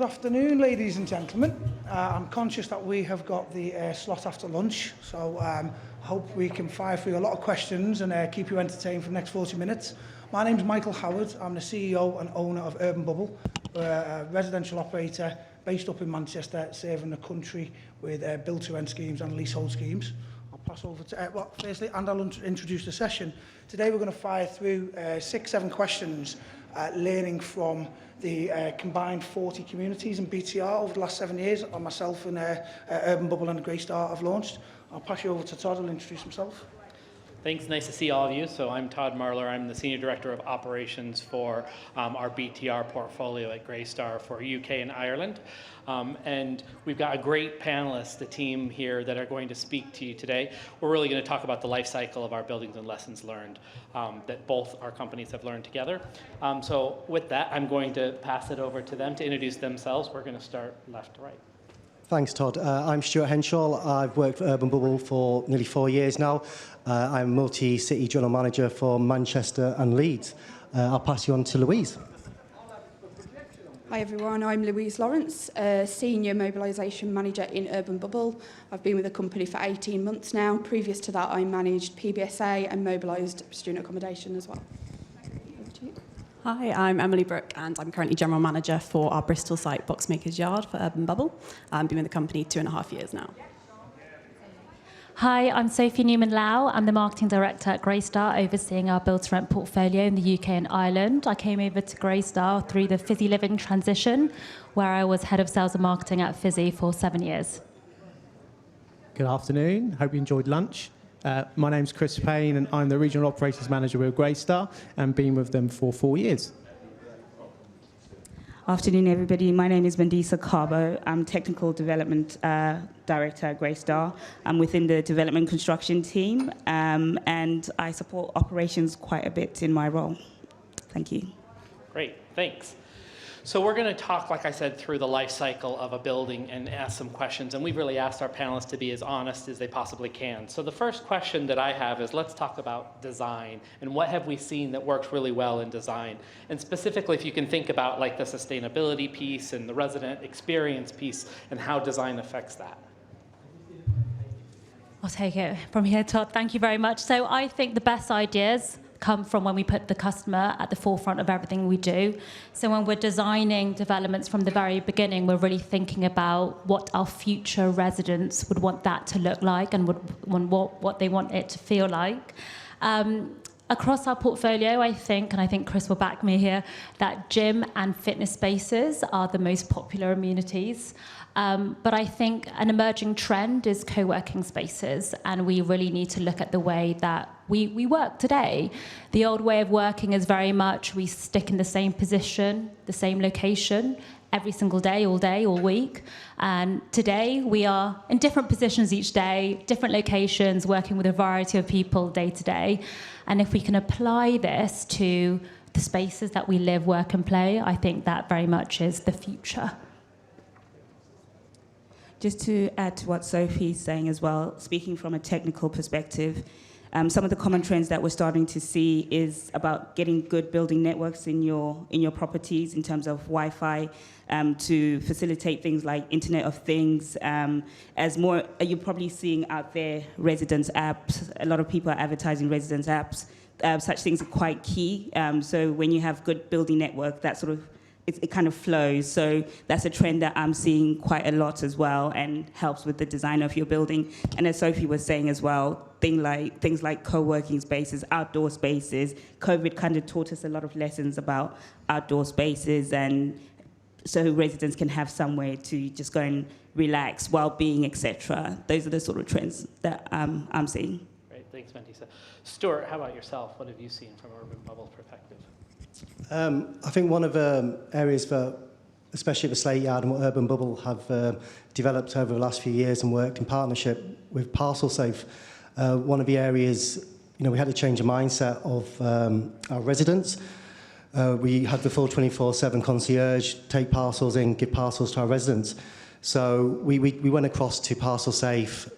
afternoon, ladies and gentlemen. I'm conscious that we have got the slot after lunch, so hope we can fire through a lot of questions and keep you entertained for the next 40 minutes. My name's Michael Howard. I'm the CEO and owner of Urban Bubble. We're a residential operator based up in Manchester, serving the country with build-to-rent schemes and leasehold schemes. I'll pass over to, firstly, and I'll introduce the session. Today we're going to fire through 6-7 questions, learning from the combined 40 communities in BTR over the last 7 years that myself and Urban Bubble and Greystar have launched. I'll pass you over to Todd, who'll introduce himself. Thanks, nice to see all of you. So I'm Todd Marler. I'm the Senior Director of Operations for our BTR portfolio at Greystar for UK and Ireland. And we've got a great panelist, the team here that are going to speak to you today. We're really going to talk about the life cycle of our buildings and lessons learned that both our companies have learned together. So with that, I'm going to pass it over to them to introduce themselves. We're going to start left to right. Thanks, Todd. I'm Stuart Henshaw. I've worked for Urban Bubble for nearly 4 years now. I'm multi-city general manager for Manchester and Leeds. I'll pass you on to Louise. Hi everyone, I'm Louise Lawrence, Senior Mobilisation Manager in Urban Bubble. I've been with the company for 18 months now. Previous to that, I managed PBSA and mobilised student accommodation as well. Over to you. Hi, I'm Emily Brooke and I'm currently General Manager for our Bristol site, Boxmakers Yard for Urban Bubble. I've been with the company 2.5 years now. Hi, I'm Sophie Newman-Lau. I'm the Marketing Director at Greystar, overseeing our build-to-rent portfolio in the UK and Ireland. I came over to Greystar through the Fizzy Living transition, where I was Head of Sales and Marketing at Fizzy for 7 years. Good afternoon. Hope you enjoyed lunch. My name's Chris Payne, and I'm the Regional Operations Manager with Greystar, and been with them for 4 years. Afternoon, everybody. My name is Mandisa Carbo. I'm Technical Development Director at Greystar. I'm within the Development Construction team, and I support operations quite a bit in my role. Thank you. Great, thanks. So we're going to talk, like I said, through the life cycle of a building and ask some questions. And we've really asked our panelists to be as honest as they possibly can. So the first question that I have is, let's talk about design. And what have we seen that works really well in design? And specifically, if you can think about like the sustainability piece and the resident experience piece and how design affects that. I'll take it from here, Todd. Thank you very much. So I think the best ideas come from when we put the customer at the forefront of everything we do. So when we're designing developments from the very beginning, we're really thinking about what our future residents would want that to look like and what they want it to feel like. Across our portfolio, I think, and I think Chris will back me here, that gym and fitness spaces are the most popular amenities. But I think an emerging trend is co-working spaces, and we really need to look at the way that we work today. The old way of working is very much we stick in the same position, the same location, every single day, all week. And today we are in different positions each day, different locations, working with a variety of people day to day. And if we can apply this to the spaces that we live, work and play, I think that very much is the future. Just to add to what Sophie's saying as well, speaking from a technical perspective, some of the common trends that we're starting to see is about getting good building networks in your properties in terms of Wi-Fi to facilitate things like Internet of Things. As more, you're probably seeing out there residence apps. A lot of people are advertising residence apps. Such things are quite key. So when you have good building network, that sort of it kind of flows. So that's a trend that I'm seeing quite a lot as well and helps with the design of your building. And as Sophie was saying as well, things like co-working spaces, outdoor spaces. COVID kind of taught us a lot of lessons about outdoor spaces, and so residents can have somewhere to just go and relax, well-being, etc. Those are the sort of trends that I'm seeing. Great, thanks, Mandisa. Stuart, how about yourself? What have you seen from Urban Bubble's perspective? I think one of the areas that, especially at the Slate Yard and what Urban Bubble have developed over the last few years and worked in partnership with ParcelSafe, one of the areas, we had to change the mindset of our residents. We had the full 24/7 concierge, take parcels in, give parcels to our residents. So we went across to ParcelSafe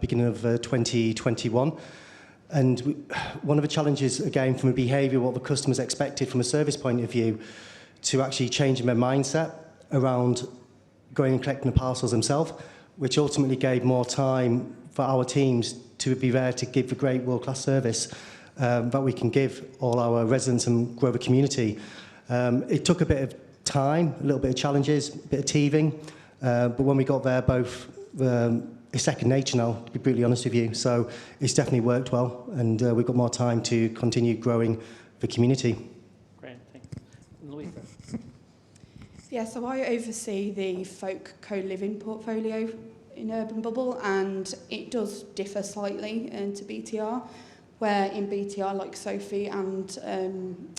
beginning of 2021. And one of the challenges, again, from a behaviour, what the customers expected from a service point of view, to actually changing their mindset around going and collecting the parcels themselves, which ultimately gave more time for our teams to be there to give the great world-class service that we can give all our residents and grow the community. It took a bit of time, a little bit of challenges, a bit of teething, but when we got there, both it's second nature now, to be brutally honest with you. So it's definitely worked well, and we've got more time to continue growing the community. Great, thanks. Louisa. Yeah, so I oversee the folk co-living portfolio in Urban Bubble, and it does differ slightly to BTR, where in BTR, like Sophie and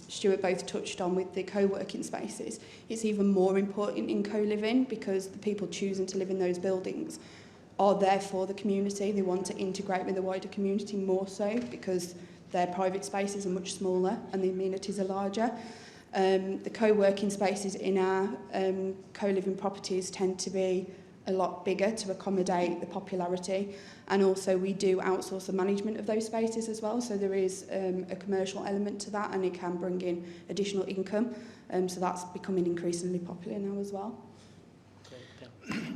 Stuart both touched on with the co-working spaces, it's even more important in co-living because the people choosing to live in those buildings are there for the community. They want to integrate with the wider community more so because their private spaces are much smaller and the amenities are larger. The co-working spaces in our co-living properties tend to be a lot bigger to accommodate the popularity, and also we do outsource the management of those spaces as well, so there is a commercial element to that and it can bring in additional income, so that's becoming increasingly popular now as well.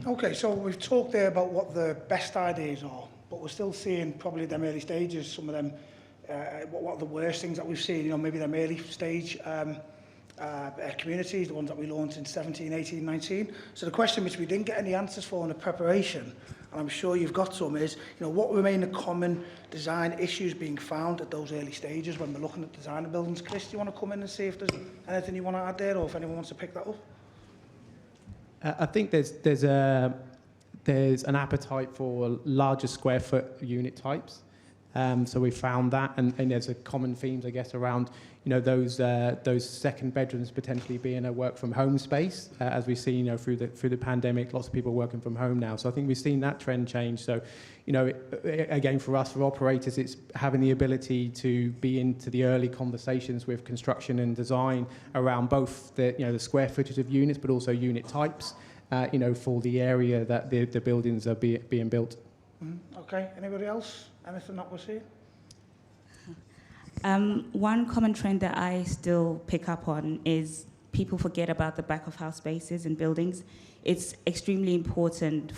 Okay, so we've talked there about what the best ideas are, but we're still seeing probably them early stages, some of them, what are the worst things that we've seen, you know, maybe them early stage communities, the ones that we launched in 17, 18, 19. So the question which we didn't get any answers for in the preparation, and I'm sure you've got some, is, you know, what remain the common design issues being found at those early stages when we're looking at design of buildings? Chris, do you want to come in and see if there's anything you want to add there, or if anyone wants to pick that up? I think there's an appetite for larger square foot unit types. So we found that, and there's a common themes, I guess, around, you know, those second bedrooms potentially being a work from home space, as we've seen, you know, through the pandemic, lots of people working from home now. So I think we've seen that trend change. So, you know, again, for us, for operators, it's having the ability to be into the early conversations with construction and design around both the, you know, the square footage of units, but also unit types, you know, for the area that the buildings are being built. Okay, anybody else? Anything that we're seeing? One common trend that I still pick up on is people forget about the back of house spaces in buildings. It's extremely important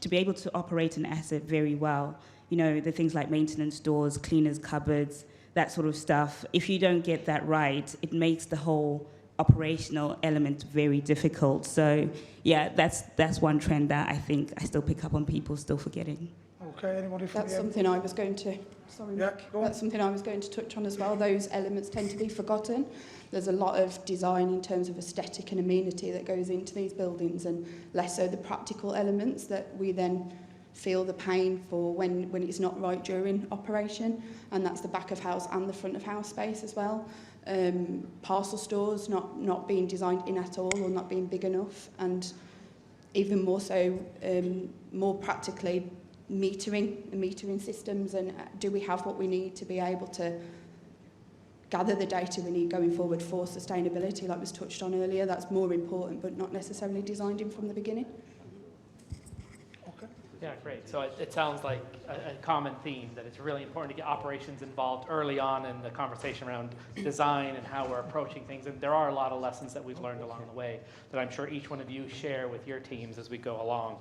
to be able to operate an asset very well. You know, the things like maintenance doors, cleaners, cupboards, that sort of stuff. If you don't get that right, it makes the whole operational element very difficult. So yeah, that's one trend that I think I still pick up on people still forgetting. Okay, anybody from That's something I was going to, that's something I was going to touch on as well. Those elements tend to be forgotten. There's a lot of design in terms of aesthetic and amenity that goes into these buildings, and less so the practical elements that we then feel the pain for when it's not right during operation, and that's the back of house and the front of house space as well. Parcel stores not being designed in at all, or not being big enough, and even more so, more practically, metering systems, and do we have what we need to be able to gather the data we need going forward for sustainability, like was touched on earlier. That's more important, but not necessarily designed in from the beginning. Okay. Yeah, great. So it sounds like a common theme, that it's really important to get operations involved early on in the conversation around design and how we're approaching things. And there are a lot of lessons that we've learned along the way that I'm sure each one of you share with your teams as we go along.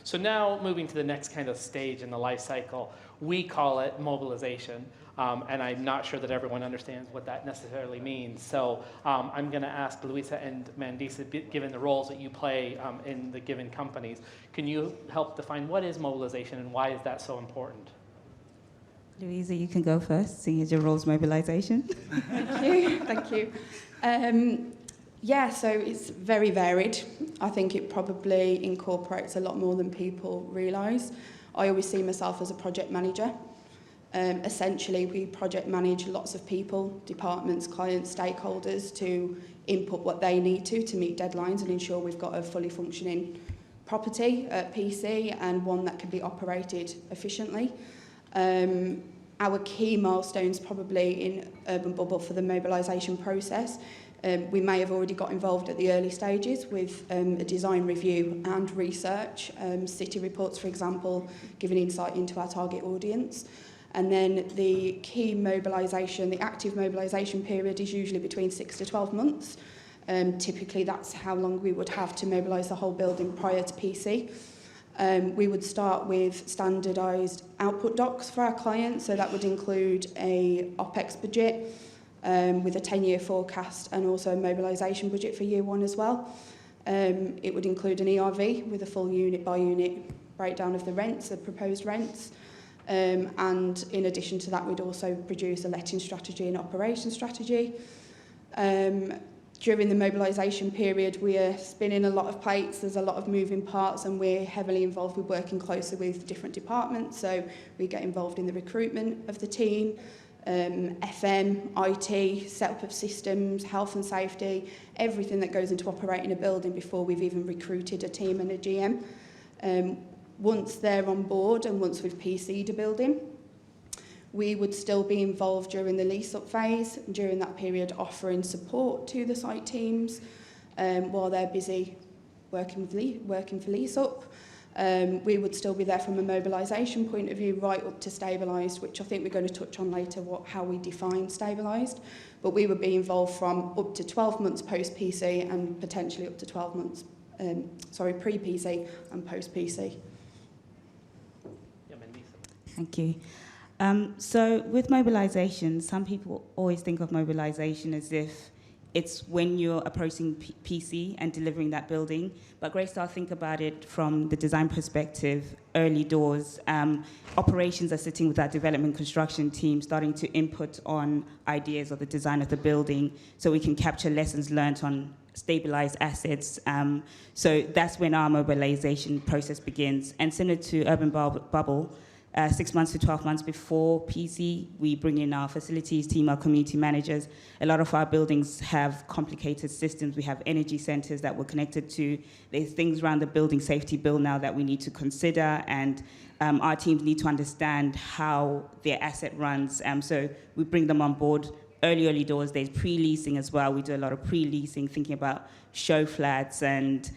So now moving to the next kind of stage in the life cycle, we call it mobilization. And I'm not sure that everyone understands what that necessarily means. So I'm going to ask Louisa and Mandisa, given the roles that you play in the given companies, can you help define what is mobilization and why is that so important? Louisa, you can go first, seeing as your role's mobilization. Thank you. Yeah, so it's very varied. I think it probably incorporates a lot more than people realise. I always see myself as a project manager. Essentially, we project manage lots of people, departments, clients, stakeholders to input what they need to meet deadlines and ensure we've got a fully functioning property, PC, and one that can be operated efficiently. Our key milestones probably in Urban Bubble for the mobilisation process, we may have already got involved at the early stages with a design review and research, city reports, for example, giving insight into our target audience. And then the key mobilisation, the active mobilisation period is usually between 6 to 12 months. Typically, that's how long we would have to mobilise the whole building prior to PC. We would start with standardised output docs for our clients, so that would include a OPEX budget with a 10-year forecast and also a mobilisation budget for year one as well. It would include an ERV with a full unit-by-unit breakdown of the rents, the proposed rents. And in addition to that, we'd also produce a letting strategy and operation strategy. During the mobilisation period, we are spinning a lot of plates, there's a lot of moving parts, and we're heavily involved with working closely with different departments. So we get involved in the recruitment of the team, FM, IT, setup of systems, health and safety, everything that goes into operating a building before we've even recruited a team and a GM. Once they're on board and once we've PC'd a building, we would still be involved during the lease-up phase, during that period offering support to the site teams while they're busy working for lease-up. We would still be there from a mobilisation point of view right up to stabilised, which I think we're going to touch on later, how we define stabilised. But we would be involved from up to 12 months post-PC and potentially up to 12 months, pre-PC and post-PC. Thank you. So with mobilisation, some people always think of mobilisation as if it's when you're approaching PC and delivering that building. But Greystar, think about it from the design perspective, early doors. Operations are sitting with that development construction team, starting to input on ideas of the design of the building so we can capture lessons learned on stabilised assets. So that's when our mobilisation process begins. And similar to Urban Bubble, 6 months to 12 months before PC, we bring in our facilities team, our community managers. A lot of our buildings have complicated systems. We have energy centres that we're connected to. There's things around the building safety bill now that we need to consider, and our teams need to understand how their asset runs. So we bring them on board early doors. There's pre-leasing as well. We do a lot of pre-leasing, thinking about show flats and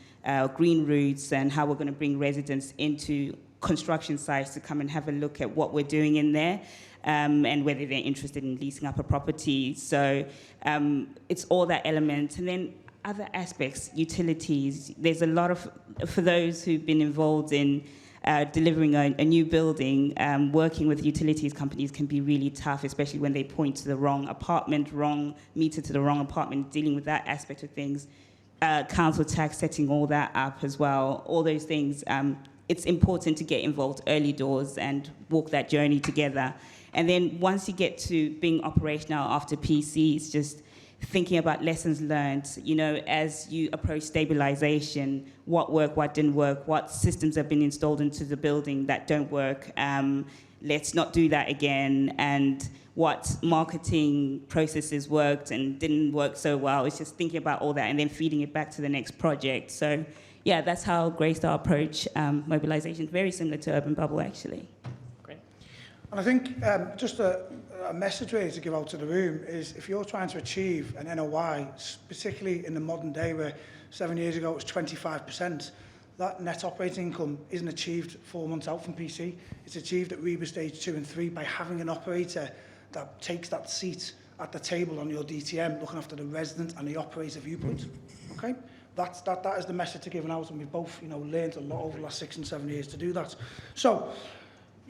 green routes and how we're going to bring residents into construction sites to come and have a look at what we're doing in there and whether they're interested in leasing up a property. So it's all that element. And then other aspects, utilities. There's a lot of, for those who've been involved in delivering a new building, working with utilities companies can be really tough, especially when they point to the wrong apartment, wrong meter to the wrong apartment, dealing with that aspect of things. Council tax, setting all that up as well, all those things. It's important to get involved early doors and walk that journey together. And then once you get to being operational after PC, it's just thinking about lessons learned, you know, as you approach stabilization, what worked, what didn't work, what systems have been installed into the building that don't work. Let's not do that again. And what marketing processes worked and didn't work so well. It's just thinking about all that and then feeding it back to the next project. So yeah, that's how Greystar approach mobilisation. Very similar to Urban Bubble, actually. Great. And I think just a message really to give out to the room is if you're trying to achieve an NOI, particularly in the modern day where 7 years ago it was 25%, that net operating income isn't achieved 4 months out from PC. It's achieved at REBA stage 2 and 3 by having an operator that takes that seat at the table on your DTM, looking after the resident and the operator viewpoint. Okay? That is the message to give out, and we've both, learned a lot over the last 6 and 7 years to do that. So,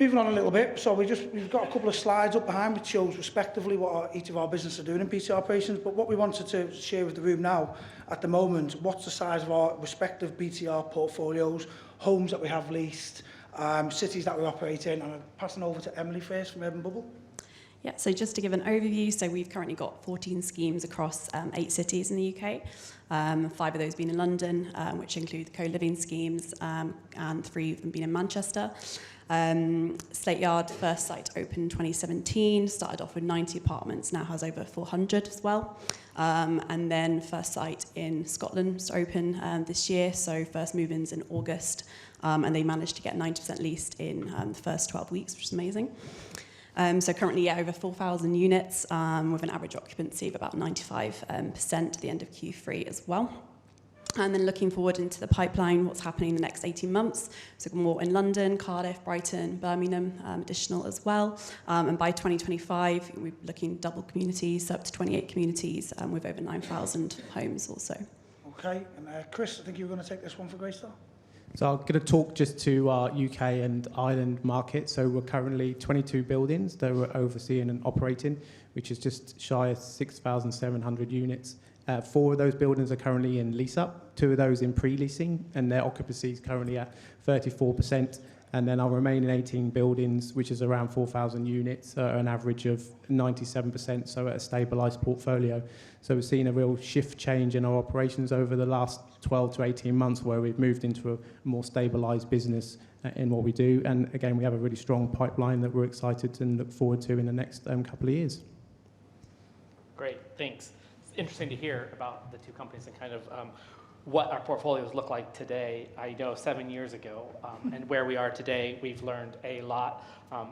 moving on a little bit. So we've got a couple of slides up behind which shows respectively what each of our businesses are doing in PC operations. But what we wanted to share with the room now, at the moment, what's the size of our respective BTR portfolios, homes that we have leased, cities that we operate in, and I'm passing over to Emily first from Urban Bubble. Yeah, so just to give an overview, so we've currently got 14 schemes across 8 cities in the UK, 5 of those being in London, which include the co-living schemes, and 3 of them being in Manchester. Slate Yard, first site opened 2017, started off with 90 apartments, now has over 400 as well. And then first site in Scotland to open this year, so first move-ins in August, and they managed to get 90% leased in the first 12 weeks, which is amazing. So currently, over 4,000 units with an average occupancy of about 95% at the end of Q3 as well. And then looking forward into the pipeline, what's happening in the next 18 months. So more in London, Cardiff, Brighton, Birmingham, additional as well. And by 2025, we're looking double communities, up to 28 communities with over 9,000 homes also. Okay, and Chris, I think you were going to take this one for Greystar. So I'm going to talk just to our UK and Ireland market. So we're currently 22 buildings that we're overseeing and operating, which is just shy of 6,700 units. 4 of those buildings are currently in lease-up, 2 of those in pre-leasing, and their occupancy is currently at 34%. And then our remaining 18 buildings, which is around 4,000 units, are an average of 97%, so at a stabilised portfolio. So we've seen a real shift change in our operations over the last 12 to 18 months, where we've moved into a more stabilised business in what we do. And again, we have a really strong pipeline that we're excited and look forward to in the next couple of years. Great, thanks. It's interesting to hear about the two companies and kind of what our portfolios look like today. I know 7 years ago, and where we are today, we've learned a lot.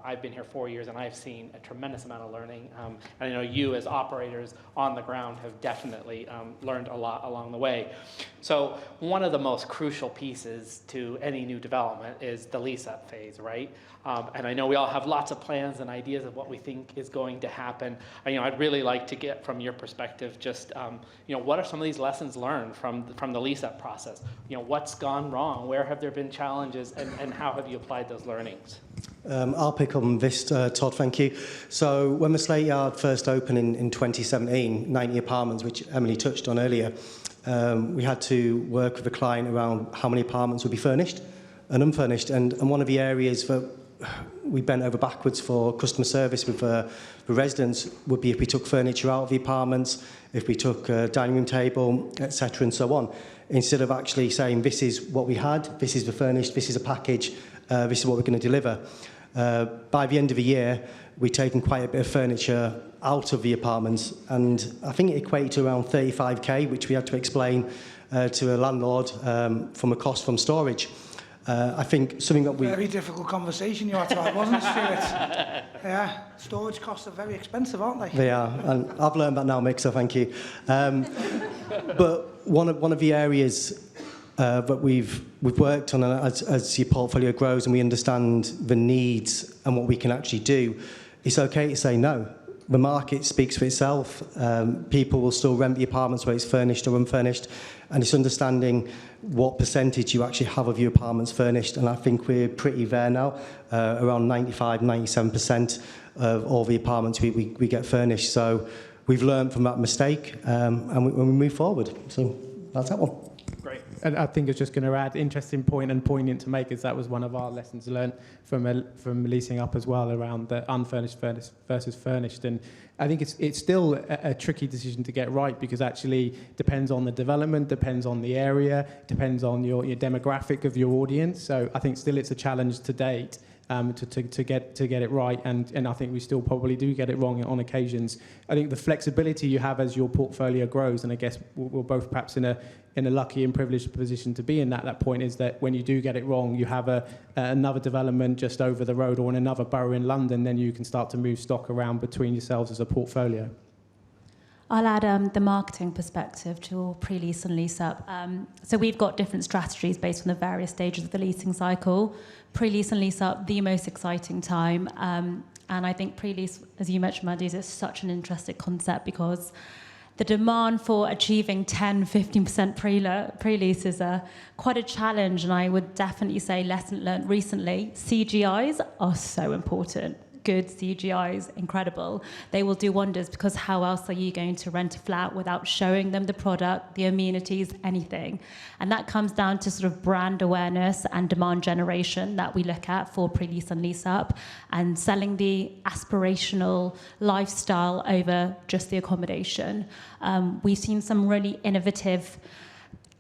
I've been here 4 years, and I've seen a tremendous amount of learning. And I know you, as operators on the ground, have definitely learned a lot along the way. So one of the most crucial pieces to any new development is the lease-up phase, right? And I know we all have lots of plans and ideas of what we think is going to happen. I'd really like to get from your perspective just, what are some of these lessons learned from the lease-up process? What's gone wrong? Where have there been challenges? And how have you applied those learnings? I'll pick on this, Todd, thank you. So when the Slate Yard first opened in 2017, 90 apartments, which Emily touched on earlier, we had to work with the client around how many apartments would be furnished and unfurnished. And one of the areas that we bent over backwards for customer service with the residents would be if we took furniture out of the apartments, if we took a dining room table, etc. and so on. Instead of actually saying, this is what we had, this is the furnished, this is a package, this is what we're going to deliver. By the end of the year, we'd taken quite a bit of furniture out of the apartments, and I think it equated to around 35k, which we had to explain to a landlord from a cost from storage. I think something that we... Very difficult conversation you had to have, wasn't it, Stuart? Yeah, storage costs are very expensive, aren't they? They are, and I've learned that now, Mick, so thank you. But one of the areas that we've worked on as your portfolio grows and we understand the needs and what we can actually do, it's okay to say no. The market speaks for itself. People will still rent the apartments where it's furnished or unfurnished, and it's understanding what percentage you actually have of your apartments furnished. And I think we're pretty there now, around 95, 97% of all the apartments we get furnished. So we've learned from that mistake, and we move forward. So that's that one. Great. And I think it's just going to add interesting point and poignant to make, is that was one of our lessons learned from leasing up as well, around the unfurnished versus furnished. And I think it's still a tricky decision to get right, because actually depends on the development, depends on the area, depends on your demographic of your audience. So I think still it's a challenge to date to get it right, and I think we still probably do get it wrong on occasions. I think the flexibility you have as your portfolio grows, and I guess we're both perhaps in a lucky and privileged position to be in that point, is that when you do get it wrong, you have another development just over the road or in another borough in London, then you can start to move stock around between yourselves as a portfolio. I'll add the marketing perspective to pre-lease and lease-up. So we've got different strategies based on the various stages of the leasing cycle. Pre-lease and lease-up, the most exciting time. And I think pre-lease, as you mentioned, Mandy, is such an interesting concept, because the demand for achieving 10, 15% pre-lease is quite a challenge. And I would definitely say, lesson learned recently, CGIs are so important. Good CGIs, incredible. They will do wonders, because how else are you going to rent a flat without showing them the product, the amenities, anything? And that comes down to sort of brand awareness and demand generation that we look at for pre-lease and lease-up, and selling the aspirational lifestyle over just the accommodation. We've seen some really innovative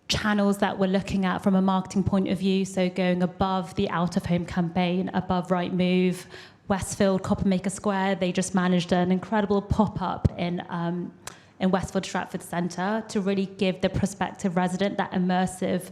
channels that we're looking at from a marketing point of view, so going above the out-of-home campaign, above Rightmove, Westfield, Coppermaker Square. They just managed an incredible pop-up in Westfield Stratford Centre to really give the prospective resident that immersive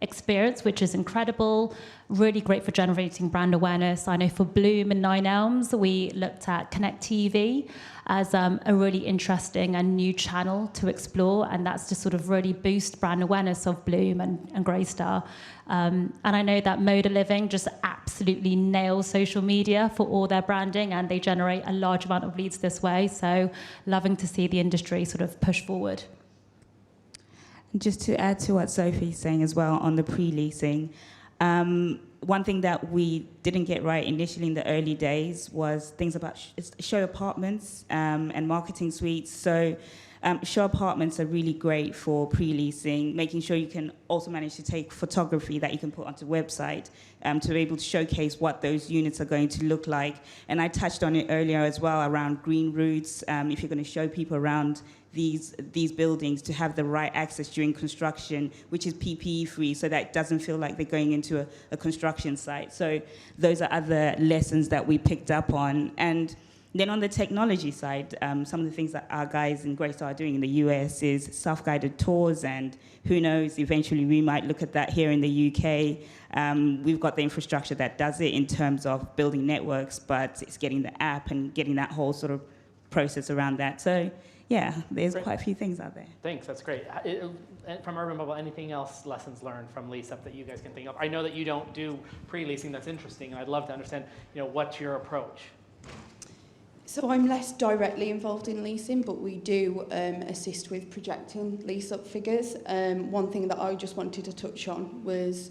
experience, which is incredible, really great for generating brand awareness. I know for Bloom and Nine Elms, we looked at Connect TV as a really interesting and new channel to explore, and that's to sort of really boost brand awareness of Bloom and Greystar. And I know that Moda Living just absolutely nails social media for all their branding, and they generate a large amount of leads this way. So loving to see the industry sort of push forward. Just to add to what Sophie's saying as well on the pre-leasing, one thing that we didn't get right initially in the early days was things about show apartments and marketing suites. So show apartments are really great for pre-leasing, making sure you can also manage to take photography that you can put onto the website to be able to showcase what those units are going to look like. And I touched on it earlier as well around green routes, if you're going to show people around these buildings to have the right access during construction, which is PPE free, so that it doesn't feel like they're going into a construction site. So those are other lessons that we picked up on. And then on the technology side, some of the things that our guys in Greystar are doing in the US is self-guided tours, and who knows, eventually we might look at that here in the UK. We've got the infrastructure that does it in terms of building networks, but it's getting the app and getting that whole sort of process around that. So yeah, there's quite a few things out there. Thanks, that's great. From Urban Bubble, anything else lessons learned from Lease Up that you guys can think of? I know that you don't do pre-leasing, that's interesting, and I'd love to understand, what's your approach? So I'm less directly involved in leasing, but we do assist with projecting lease up figures. One thing that I just wanted to touch on was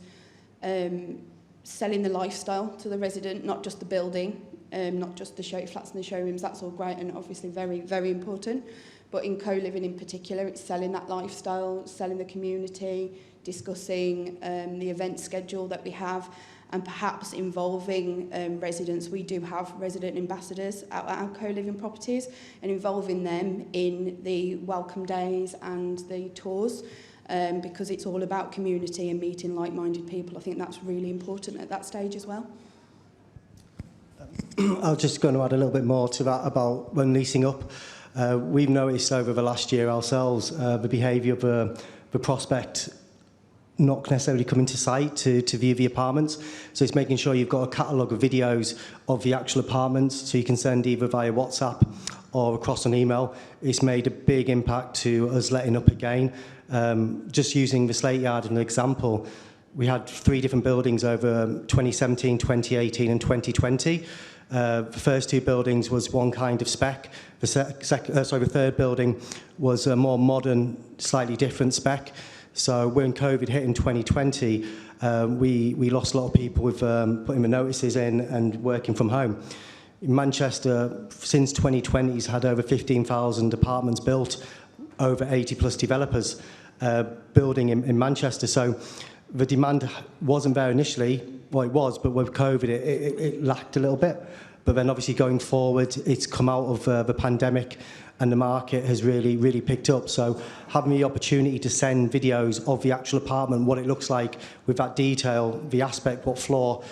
selling the lifestyle to the resident, not just the building, not just the show flats and the showrooms. That's all great and obviously very, very important. But in co-living in particular, it's selling that lifestyle, selling the community, discussing the event schedule that we have, and perhaps involving residents. We do have resident ambassadors at our co-living properties, and involving them in the welcome days and the tours, because it's all about community and meeting like-minded people. I think that's really important at that stage as well. I was just going to add a little bit more to that about when leasing up. We've noticed over the last year ourselves the behaviour of the prospect not necessarily coming to site to view the apartments. So it's making sure you've got a catalogue of videos of the actual apartments, so you can send either via WhatsApp or across an email. It's made a big impact to us letting up again. Just using the Slate Yard as an example, we had 3 different buildings over 2017, 2018 and 2020. The first 2 buildings was one kind of spec. The third building was a more modern, slightly different spec. So when COVID hit in 2020, we lost a lot of people with putting the notices in and working from home. In Manchester, since 2020, has had over 15,000 apartments built, over 80 plus developers building in Manchester. So the demand wasn't there initially. Well, it was, but with COVID, it lacked a little bit. But then obviously going forward, it's come out of the pandemic and the market has really, really picked up. So having the opportunity to send videos of the actual apartment, what it looks like with that detail, the aspect, what floor.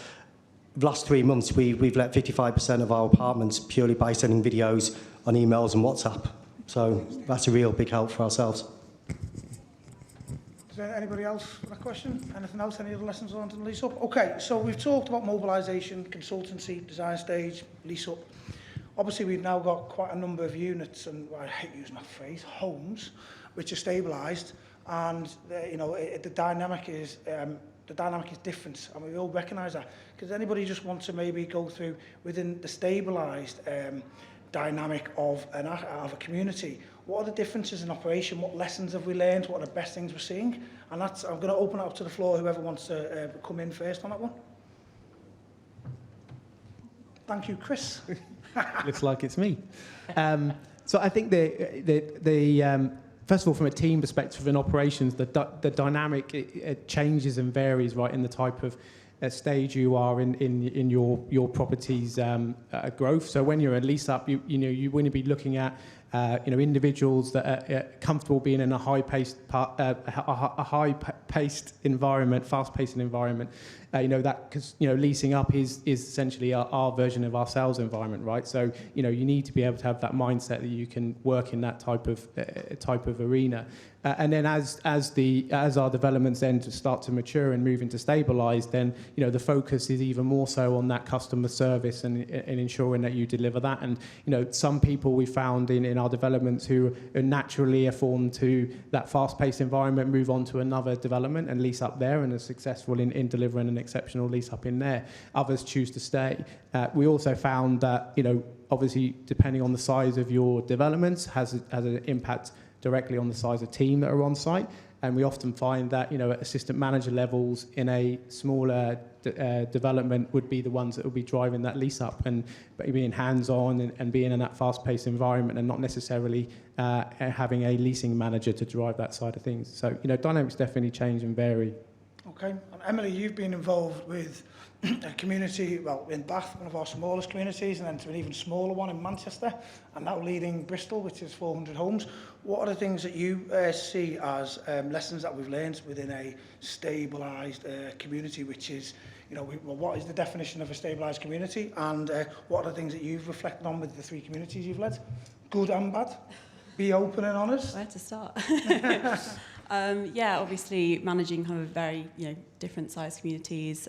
The last 3 months, we've let 55% of our apartments purely by sending videos on emails and WhatsApp. So that's a real big help for ourselves. Is there anybody else with a question? Anything else? Any other lessons learned in lease up? Okay, so we've talked about mobilisation, consultancy, design stage, lease up. Obviously, we've now got quite a number of units, and I hate using that phrase, homes, which are stabilised, and the dynamic is different, and we all recognise that. Does anybody just want to maybe go through within the stabilised dynamic of a community? What are the differences in operation? What lessons have we learned? What are the best things we're seeing? And I'm going to open it up to the floor, whoever wants to come in first on that one. Thank you, Chris. Looks like it's me. So I think first of all, from a team perspective in operations, the dynamic it changes and varies right in the type of stage you are in your property's growth. So when you're a lease up, you want to be looking at individuals that are comfortable being in a high-paced environment, fast-paced environment. That because leasing up is essentially our version of our sales environment, right? So you need to be able to have that mindset that you can work in that type of arena. And then as our developments then to start to mature and move into stabilised, then the focus is even more so on that customer service and ensuring that you deliver that. And some people we found in our developments who are naturally formed to that fast-paced environment move on to another development and lease up there and are successful in delivering an exceptional lease up in there. Others choose to stay. We also found that obviously depending on the size of your developments has an impact directly on the size of team that are on site. And we often find that, at assistant manager levels in a smaller development would be the ones that will be driving that lease up and being hands-on and being in that fast-paced environment and not necessarily having a leasing manager to drive that side of things. So, dynamics definitely change and vary. Okay. And Emily, you've been involved with a community, well, in Bath, one of our smallest communities, and then to an even smaller one in Manchester, and now leading Bristol, which is 400 homes. What are the things that you see as lessons that we've learned within a stabilised community, which is, what is the definition of a stabilised community, and what are the things that you've reflected on with the 3 communities you've led? Good and bad? Be open and honest. Where to start? Obviously managing kind of very different size communities.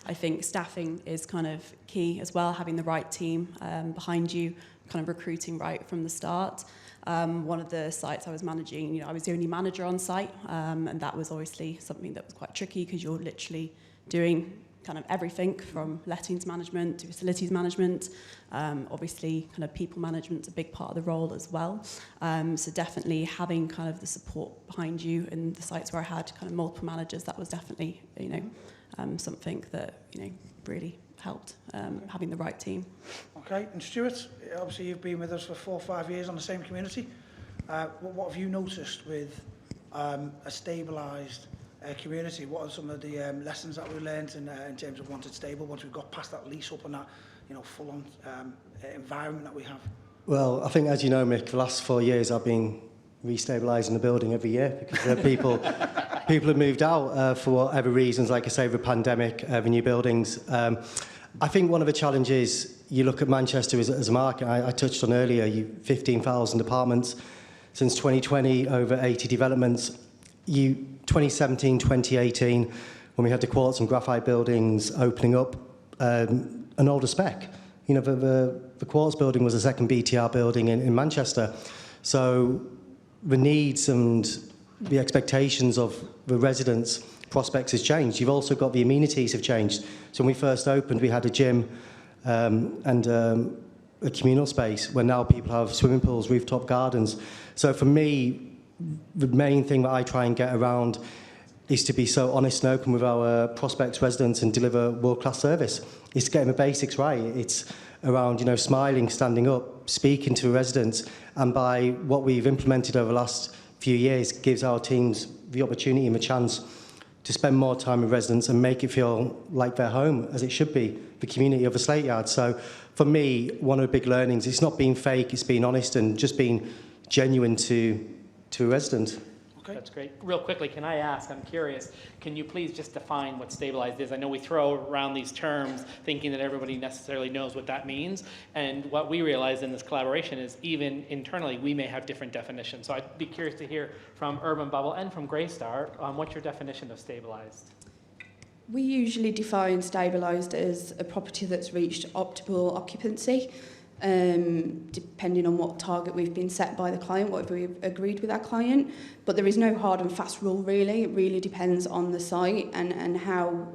I think staffing is kind of key as well, having the right team behind you, kind of recruiting right from the start. One of the sites I was managing, I was the only manager on site, and that was obviously something that was quite tricky because you're literally doing kind of everything from lettings management to facilities management. Obviously, kind of people management is a big part of the role as well. So definitely having kind of the support behind you in the sites where I had kind of multiple managers, that was definitely, something that, really helped, having the right team. Okay, and Stuart, obviously you've been with us for 4 or 5 years on the same community. What have you noticed with a stabilised community? What are some of the lessons that we learned in terms of once it's stable, once we've got past that lease up and that full-on environment that we have? Well, I think, as you know, Mick, the last 4 years I've been restabilising the building every year because people have moved out for whatever reasons, like I say, the pandemic, the new buildings. I think one of the challenges, you look at Manchester as a market, I touched on earlier, 15,000 apartments. Since 2020, over 80 developments. 2017, 2018, when we had the quartz and graphite buildings opening up, an older spec. The quartz building was the second BTR building in Manchester. So the needs and the expectations of the residents' prospects has changed. You've also got the amenities have changed. So when we first opened, we had a gym and a communal space, where now people have swimming pools, rooftop gardens. So for me, the main thing that I try and get around is to be so honest and open with our prospects, residents, and deliver world-class service. It's getting the basics right. It's around, smiling, standing up, speaking to residents, and by what we've implemented over the last few years gives our teams the opportunity and the chance to spend more time with residents and make it feel like their home, as it should be, the community of the Slate Yard. So for me, one of the big learnings, it's not being fake, it's being honest and just being genuine to a resident. Okay. That's great. Real quickly, can I ask, I'm curious, can you please just define what stabilized is? I know we throw around these terms thinking that everybody necessarily knows what that means. And what we realized in this collaboration is even internally, we may have different definitions. So I'd be curious to hear from Urban Bubble and from Greystar, what's your definition of stabilized? We usually define stabilised as a property that's reached optimal occupancy, depending on what target we've been set by the client, whatever we've agreed with our client. But there is no hard and fast rule, really. It really depends on the site and how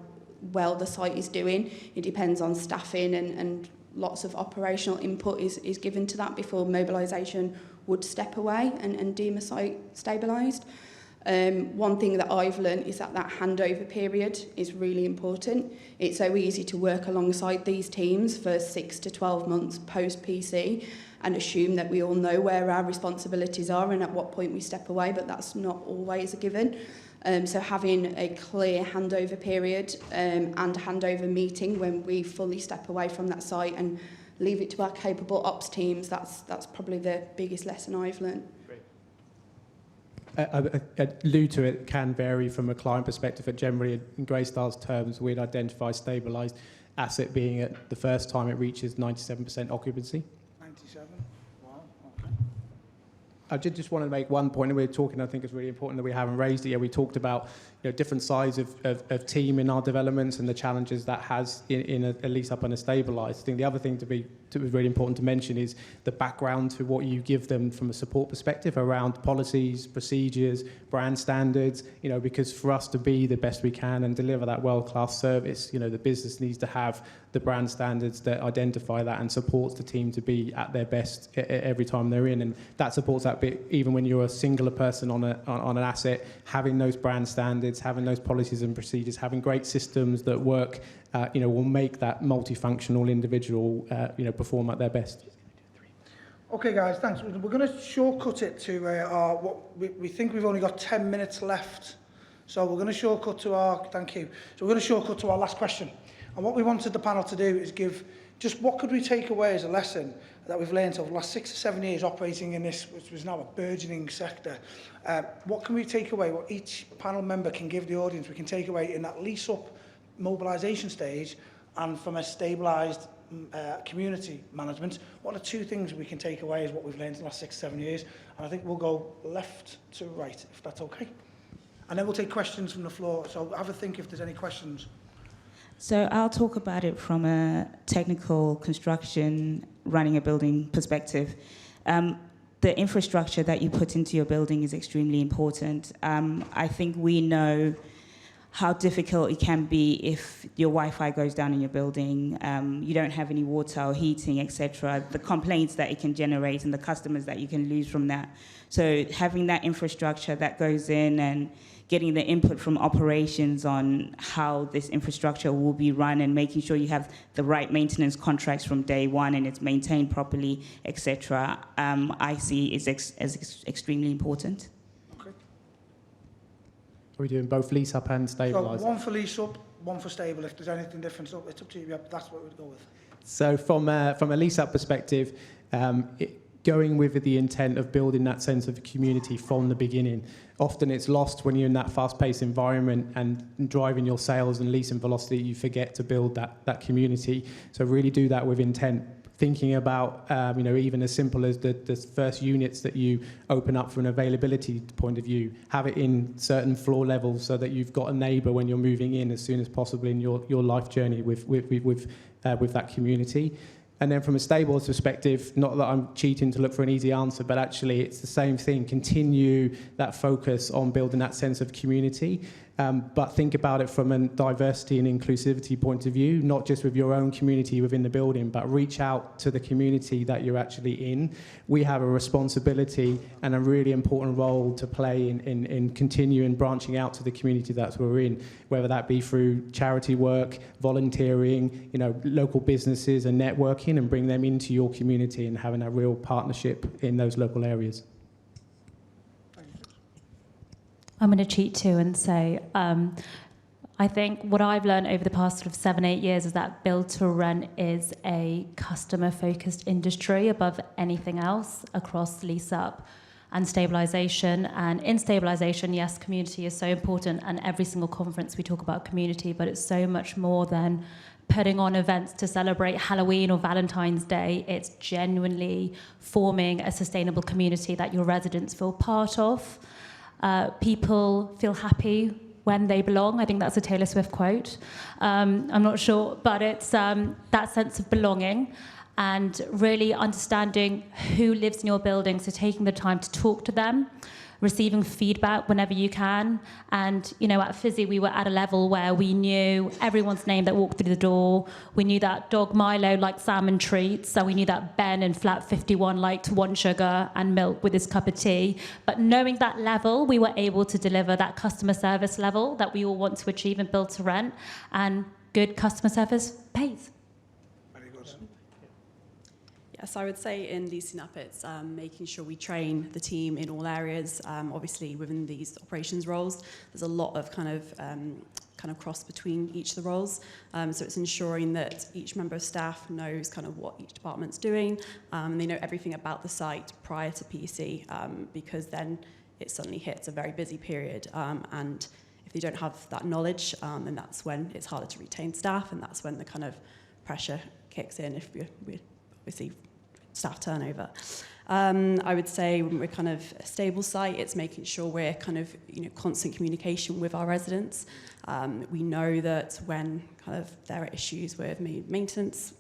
well the site is doing. It depends on staffing and lots of operational input is given to that before mobilisation would step away and deem a site stabilised. One thing that I've learned is that handover period is really important. It's so easy to work alongside these teams for 6 to 12 months post-PC and assume that we all know where our responsibilities are and at what point we step away, but that's not always a given. So having a clear handover period and handover meeting when we fully step away from that site and leave it to our capable ops teams, that's probably the biggest lesson I've learned. Allude to it can vary from a client perspective, but generally in Greystar's terms, we'd identify stabilised asset being at the first time it reaches 97% occupancy. 97? Wow, okay. I just want to make one point, and we were talking, I think it's really important that we haven't raised it yet. We talked about different size of team in our developments and the challenges that has in a lease up and a stabilised. I think the other thing to be really important to mention is the background to what you give them from a support perspective around policies, procedures, brand standards, because for us to be the best we can and deliver that world-class service, the business needs to have the brand standards that identify that and supports the team to be at their best every time they're in. And that supports that bit, even when you're a singular person on an asset, having those brand standards, having those policies and procedures, having great systems that work, will make that multifunctional individual, perform at their best. Okay, guys, thanks. We're going to shortcut it to what we think we've only got 10 minutes left. So we're going to shortcut to thank you. So we're going to shortcut to our last question. And what we wanted the panel to do is give just what could we take away as a lesson that we've learned over the last 6 or 7 years operating in this, which was now a burgeoning sector. What can we take away? What each panel member can give the audience, we can take away in that lease-up mobilisation stage and from a stabilised community management. What are 2 things we can take away is what we've learned in the last 6 or 7 years? And I think we'll go left to right, if that's okay. And then we'll take questions from the floor. So have a think if there's any questions. So I'll talk about it from a technical construction, running a building perspective. The infrastructure that you put into your building is extremely important. I think we know how difficult it can be if your Wi-Fi goes down in your building, you don't have any water or heating, etc. The complaints that it can generate and the customers that you can lose from that. So having that infrastructure that goes in and getting the input from operations on how this infrastructure will be run and making sure you have the right maintenance contracts from day one and it's maintained properly, etc. I see is as extremely important. Okay. Are we doing both lease up and stabilise? So one for lease up, one for stable. If there's anything different, so it's up to you. Yeah, that's what we'd go with. So from a lease up perspective, going with the intent of building that sense of community from the beginning. Often it's lost when you're in that fast-paced environment and driving your sales and leasing velocity, you forget to build that community. So really do that with intent. Thinking about, even as simple as the first units that you open up from an availability point of view, have it in certain floor levels so that you've got a neighbour when you're moving in as soon as possible in your life journey with that community. And then from a stables perspective, not that I'm cheating to look for an easy answer, but actually it's the same thing. Continue that focus on building that sense of community, but think about it from a diversity and inclusivity point of view, not just with your own community within the building, but reach out to the community that you're actually in. We have a responsibility and a really important role to play in continuing branching out to the community that we're in, whether that be through charity work, volunteering, local businesses and networking, and bring them into your community and having a real partnership in those local areas. I'm going to cheat too and say, I think what I've learned over the past sort of 7-8 years is that build to rent is a customer-focused industry above anything else across lease up and stabilisation. And in stabilisation, yes, community is so important, and every single conference we talk about community, but it's so much more than putting on events to celebrate Halloween or Valentine's Day. It's genuinely forming a sustainable community that your residents feel part of. People feel happy when they belong. I think that's a Taylor Swift quote. I'm not sure, but it's that sense of belonging and really understanding who lives in your building, so taking the time to talk to them, receiving feedback whenever you can. And, at Fizzy, we were at a level where we knew everyone's name that walked through the door. We knew that Dog Milo liked salmon treats, so we knew that Ben in flat 51 liked 1 sugar and milk with his cup of tea. But knowing that level, we were able to deliver that customer service level that we all want to achieve in build to rent, and good customer service pays. Yes, I would say in leasing up, it's making sure we train the team in all areas. Obviously, within these operations roles, there's a lot of kind of cross between each of the roles. So it's ensuring that each member of staff knows kind of what each department's doing. They know everything about the site prior to PC, because then it suddenly hits a very busy period. And if they don't have that knowledge, then that's when it's harder to retain staff, and that's when the kind of pressure kicks in if we're obviously staff turnover. I would say when we're kind of a stable site, it's making sure we're kind of constant communication with our residents. We know that when kind of there are issues with maintenance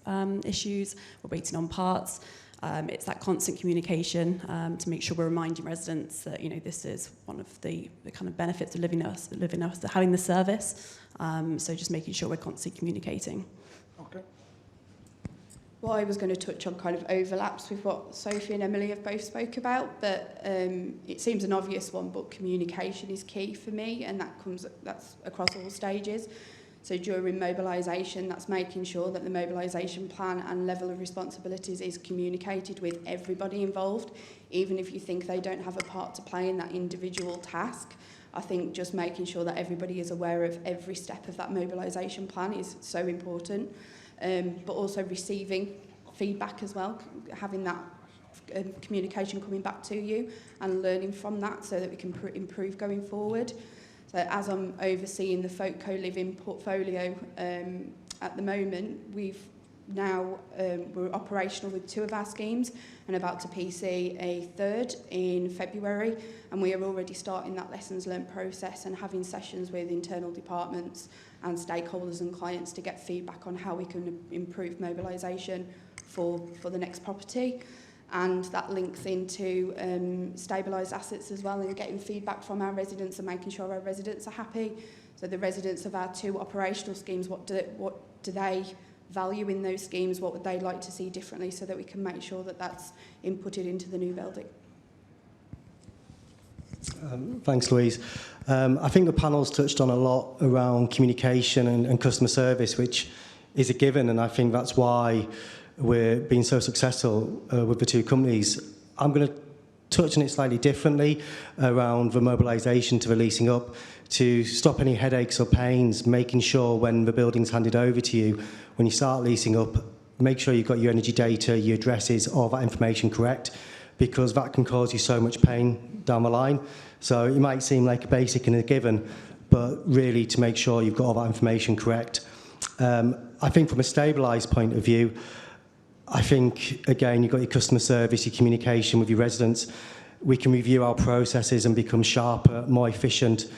issues, we're waiting on parts. It's that constant communication to make sure we're reminding residents that this is one of the kind of benefits of having the service. So just making sure we're constantly communicating. Okay. Well, I was going to touch on kind of overlaps with what Sophie and Emily have both spoke about, but it seems an obvious one, but communication is key for me, and that's across all stages. So during mobilisation, that's making sure that the mobilisation plan and level of responsibilities is communicated with everybody involved, even if you think they don't have a part to play in that individual task. I think just making sure that everybody is aware of every step of that mobilisation plan is so important. But also receiving feedback as well, having that communication coming back to you and learning from that so that we can improve going forward. So as I'm overseeing the Folk Co-Living portfolio at the moment, we're operational with 2 of our schemes and about to PC a 3rd in February, and we are already starting that lessons learned process and having sessions with internal departments and stakeholders and clients to get feedback on how we can improve mobilisation for the next property. And that links into stabilised assets as well, and getting feedback from our residents and making sure our residents are happy. So the residents of our 2 operational schemes, what do they value in those schemes? What would they like to see differently so that we can make sure that that's inputted into the new building? Thanks, Louise. I think the panel's touched on a lot around communication and customer service, which is a given, and I think that's why we're being so successful with the 2 companies. I'm going to touch on it slightly differently around the mobilisation to the leasing up, to stop any headaches or pains, making sure when the building's handed over to you, when you start leasing up, make sure you've got your energy data, your addresses, all that information correct, because that can cause you so much pain down the line. So it might seem like a basic and a given, but really to make sure you've got all that information correct. I think from a stabilised point of view, I think, again, you've got your customer service, your communication with your residents. We can review our processes and become sharper, more efficient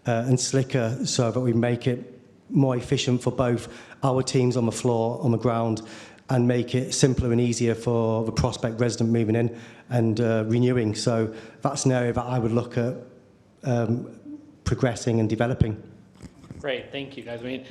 and slicker so that we make it more efficient for both our teams on the floor, on the ground, and make it simpler and easier for the prospect resident moving in and renewing. So that's an area that I would look at progressing and developing. Great, thank you guys. I mean,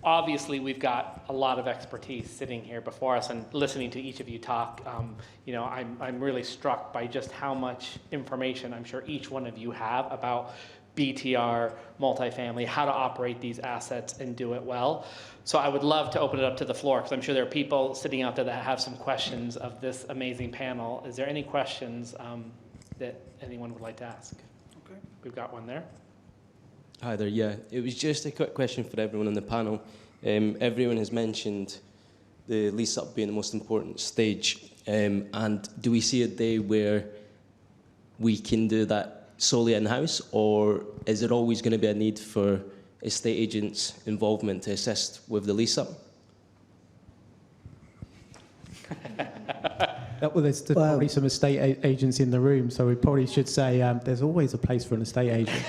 obviously we've got a lot of expertise sitting here before us, and listening to each of you talk, I'm really struck by just how much information I'm sure each one of you have about BTR, multifamily, how to operate these assets and do it well. So I would love to open it up to the floor, because I'm sure there are people sitting out there that have some questions of this amazing panel. Is there any questions that anyone would like to ask? Okay, we've got one there. Hi there, yeah. It was just a quick question for everyone on the panel. Everyone has mentioned the lease-up being the most important stage. And do we see a day where we can do that solely in-house, or is there always going to be a need for estate agents' involvement to assist with the lease-up? Well, there's probably some estate agents in the room, so we probably should say there's always a place for an estate agent.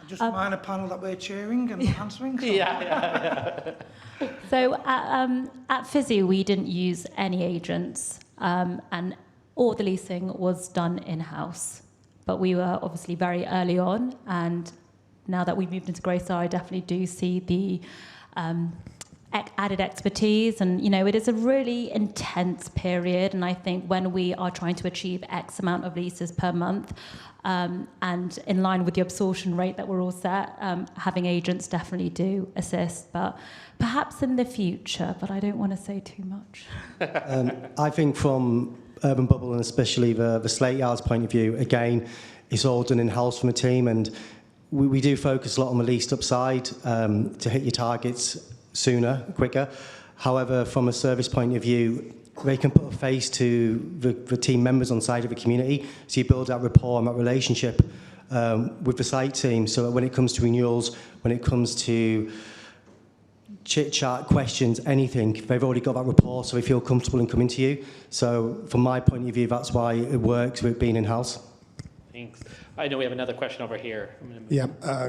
Just remind a panel that we're cheering and answering. So. Yeah. So at Fizzy, we didn't use any agents, and all the leasing was done in-house. But we were obviously very early on, and now that we've moved into Greystar, I definitely do see the added expertise, and it is a really intense period, and I think when we are trying to achieve X amount of leases per month, and in line with the absorption rate that we're all set, having agents definitely do assist, but perhaps in the future, but I don't want to say too much. I think from Urban Bubble, and especially the Slate Yards point of view, again, it's all done in-house from a team, and we do focus a lot on the leased up side to hit your targets sooner, quicker. However, from a service point of view, they can put a face to the team members on side of the community, so you build that rapport and that relationship with the site team, so that when it comes to renewals, when it comes to chit-chat, questions, anything. They've already got that rapport, so they feel comfortable in coming to you. So from my point of view, that's why it works with being in-house. Thanks. I know we have another question over here. Yeah,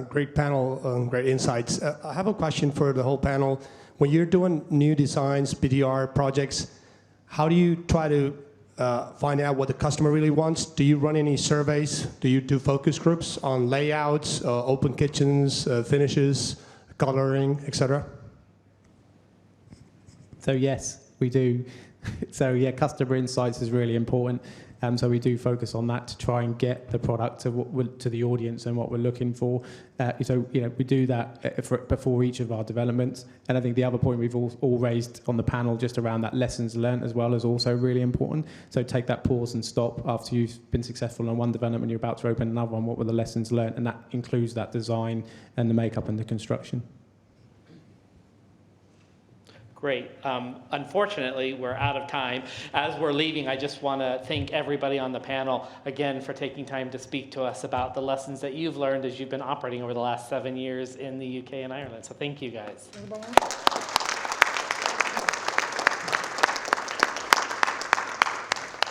great panel, great insights. I have a question for the whole panel. When you're doing new designs, BTR projects, how do you try to find out what the customer really wants? Do you run any surveys? Do you do focus groups on layouts, open kitchens, finishes, coloring, etc.? So yes, we do. So yeah, customer insights is really important. So we do focus on that to try and get the product to the audience and what we're looking for. So we do that before each of our developments. And I think the other point we've all raised on the panel just around that lessons learned as well is also really important. So take that pause and stop after you've been successful on one development, you're about to open another one. What were the lessons learned? And that includes that design and the makeup and the construction. Great. Unfortunately, we're out of time. As we're leaving, I just want to thank everybody on the panel again for taking time to speak to us about the lessons that you've learned as you've been operating over the last 7 years in the UK and Ireland. So thank you, guys.